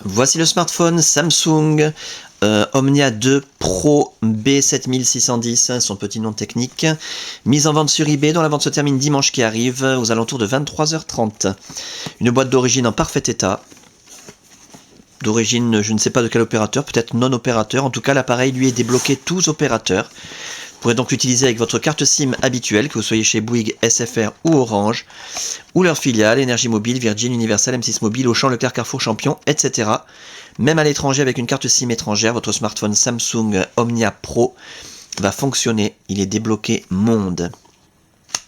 Voici le smartphone Samsung Omnia 2 Pro B7610, son petit nom technique, mise en vente sur eBay, dont la vente se termine dimanche qui arrive aux alentours de 23h30. Une boîte d'origine en parfait état. D'origine, je ne sais pas de quel opérateur, peut-être non opérateur. En tout cas, l'appareil lui est débloqué tous opérateurs. Vous pourrez donc l'utiliser avec votre carte SIM habituelle, que vous soyez chez Bouygues, SFR ou Orange, ou leur filiale, Énergie Mobile, Virgin, Universal, M6 Mobile, Auchan, Leclerc, Carrefour, Champion, etc. Même à l'étranger avec une carte SIM étrangère, votre smartphone Samsung Omnia Pro va fonctionner. Il est débloqué monde.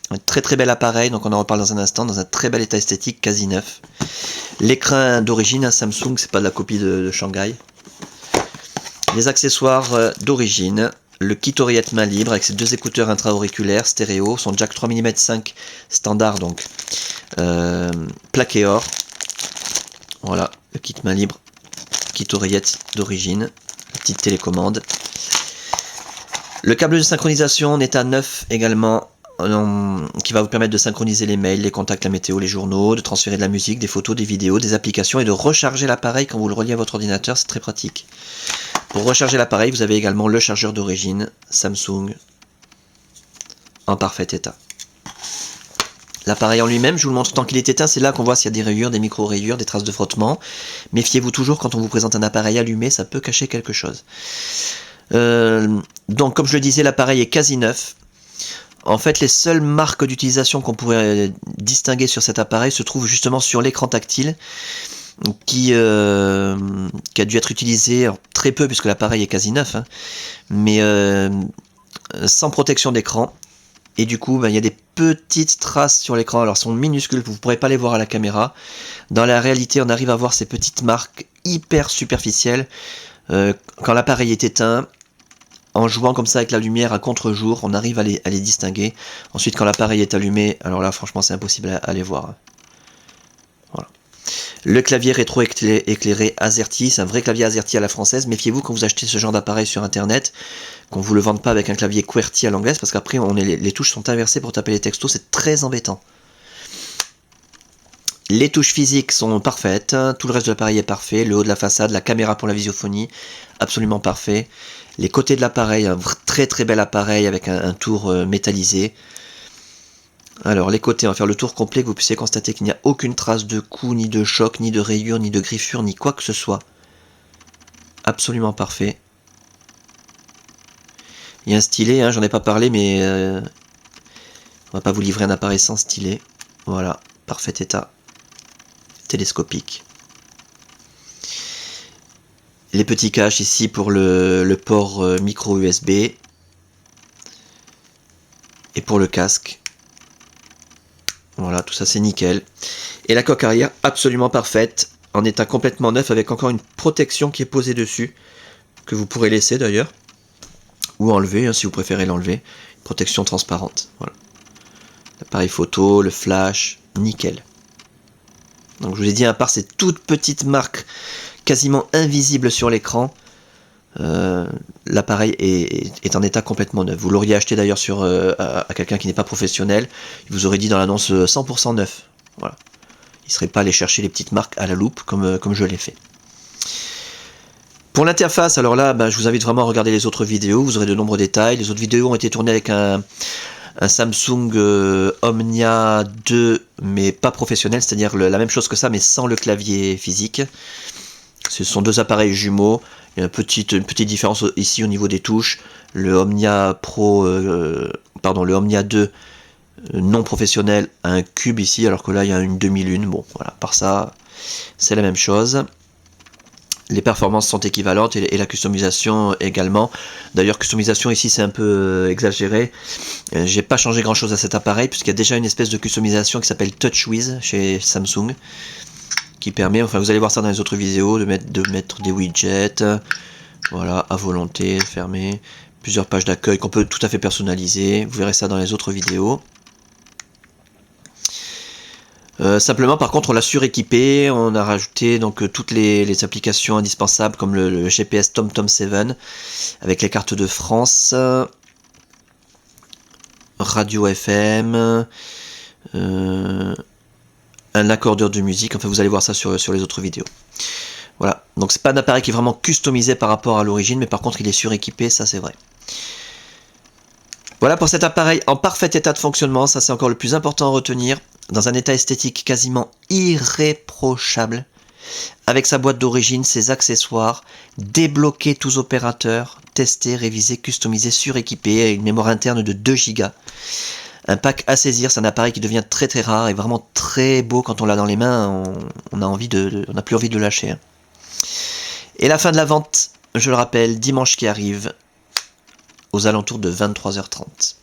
Un très bel appareil, donc on en reparle dans un instant, dans un très bel état esthétique, quasi neuf. L'écran d'origine, Samsung, c'est pas de la copie de Shanghai. Les accessoires d'origine. Le kit oreillette main libre avec ses deux écouteurs intra-auriculaires stéréo, son jack 3 mm 5 standard, donc plaqué or. Voilà, le kit main libre, kit oreillette d'origine, la petite télécommande. Le câble de synchronisation en état neuf également, qui va vous permettre de synchroniser les mails, les contacts, la météo, les journaux, de transférer de la musique, des photos, des vidéos, des applications et de recharger l'appareil quand vous le reliez à votre ordinateur, c'est très pratique. Pour recharger l'appareil, vous avez également le chargeur d'origine Samsung en parfait état. L'appareil en lui-même, je vous le montre tant qu'il est éteint, c'est là qu'on voit s'il y a des rayures, des micro-rayures, des traces de frottement. Méfiez-vous toujours quand on vous présente un appareil allumé, ça peut cacher quelque chose. Donc comme je le disais, l'appareil est quasi neuf. En fait, les seules marques d'utilisation qu'on pourrait distinguer sur cet appareil se trouvent justement sur l'écran tactile, qui a dû être utilisé très peu puisque l'appareil est quasi neuf, hein, mais sans protection d'écran. Et du coup, il y a des petites traces sur l'écran. Alors, elles sont minuscules, vous ne pourrez pas les voir à la caméra. Dans la réalité, on arrive à voir ces petites marques hyper superficielles quand l'appareil est éteint. En jouant comme ça avec la lumière à contre-jour, on arrive à les distinguer. Ensuite, quand l'appareil est allumé, alors là, franchement, c'est impossible à les voir. Voilà. Le clavier rétro-éclairé AZERTY, c'est un vrai clavier AZERTY à la française. Méfiez-vous quand vous achetez ce genre d'appareil sur internet, qu'on ne vous le vende pas avec un clavier QWERTY à l'anglaise, parce qu'après, les touches sont inversées pour taper les textos, c'est très embêtant. Les touches physiques sont parfaites, tout le reste de l'appareil est parfait, le haut de la façade, la caméra pour la visiophonie, absolument parfait. Les côtés de l'appareil, un très bel appareil avec un tour métallisé. Alors les côtés, on va faire le tour complet, que vous puissiez constater qu'il n'y a aucune trace de coup, ni de choc, ni de rayure, ni de griffure, ni quoi que ce soit. Absolument parfait. Il y a un stylet, hein, j'en ai pas parlé, mais on va pas vous livrer un appareil sans stylet. Voilà, parfait état. Télescopique. Les petits caches ici pour le port micro USB. Et pour le casque. Voilà, tout ça c'est nickel. Et la coque arrière absolument parfaite, en état complètement neuf, avec encore une protection qui est posée dessus, que vous pourrez laisser d'ailleurs, ou enlever hein, si vous préférez l'enlever. Protection transparente. Voilà. L'appareil photo, le flash, nickel. Donc je vous ai dit, à part ces toutes petites marques quasiment invisibles sur l'écran, l'appareil est en état complètement neuf. Vous l'auriez acheté d'ailleurs à quelqu'un qui n'est pas professionnel, il vous aurait dit dans l'annonce 100% neuf. Voilà. Il ne serait pas allé chercher les petites marques à la loupe comme je l'ai fait. Pour l'interface, alors là, je vous invite vraiment à regarder les autres vidéos, vous aurez de nombreux détails. Les autres vidéos ont été tournées avec un Samsung Omnia 2, mais pas professionnel, c'est-à-dire la même chose que ça, mais sans le clavier physique. Ce sont deux appareils jumeaux. Il y a une petite différence ici au niveau des touches. Le Omnia Pro, le Omnia 2 non professionnel a un cube ici, alors que là il y a une demi-lune. Bon, voilà, par ça, c'est la même chose. Les performances sont équivalentes et la customisation également. D'ailleurs, customisation ici c'est un peu exagéré. J'ai pas changé grand chose à cet appareil puisqu'il y a déjà une espèce de customisation qui s'appelle TouchWiz chez Samsung, qui permet, enfin vous allez voir ça dans les autres vidéos, de mettre des widgets, voilà, à volonté, fermé, plusieurs pages d'accueil qu'on peut tout à fait personnaliser. Vous verrez ça dans les autres vidéos. Simplement par contre on l'a suréquipé, on a rajouté donc toutes les applications indispensables comme le GPS TomTom 7 avec les cartes de France, radio FM, un accordeur de musique, enfin vous allez voir ça sur les autres vidéos. Voilà, donc c'est pas un appareil qui est vraiment customisé par rapport à l'origine, mais par contre il est suréquipé, ça c'est vrai. Voilà pour cet appareil en parfait état de fonctionnement, ça c'est encore le plus important à retenir, dans un état esthétique quasiment irréprochable, avec sa boîte d'origine, ses accessoires, débloquer tous opérateurs, tester, réviser, customiser, suréquipé, une mémoire interne de 2 Go. Un pack à saisir, c'est un appareil qui devient très très rare et vraiment très beau quand on l'a dans les mains, on n'a plus envie de le lâcher. Hein. Et la fin de la vente, je le rappelle, dimanche qui arrive, aux alentours de 23h30.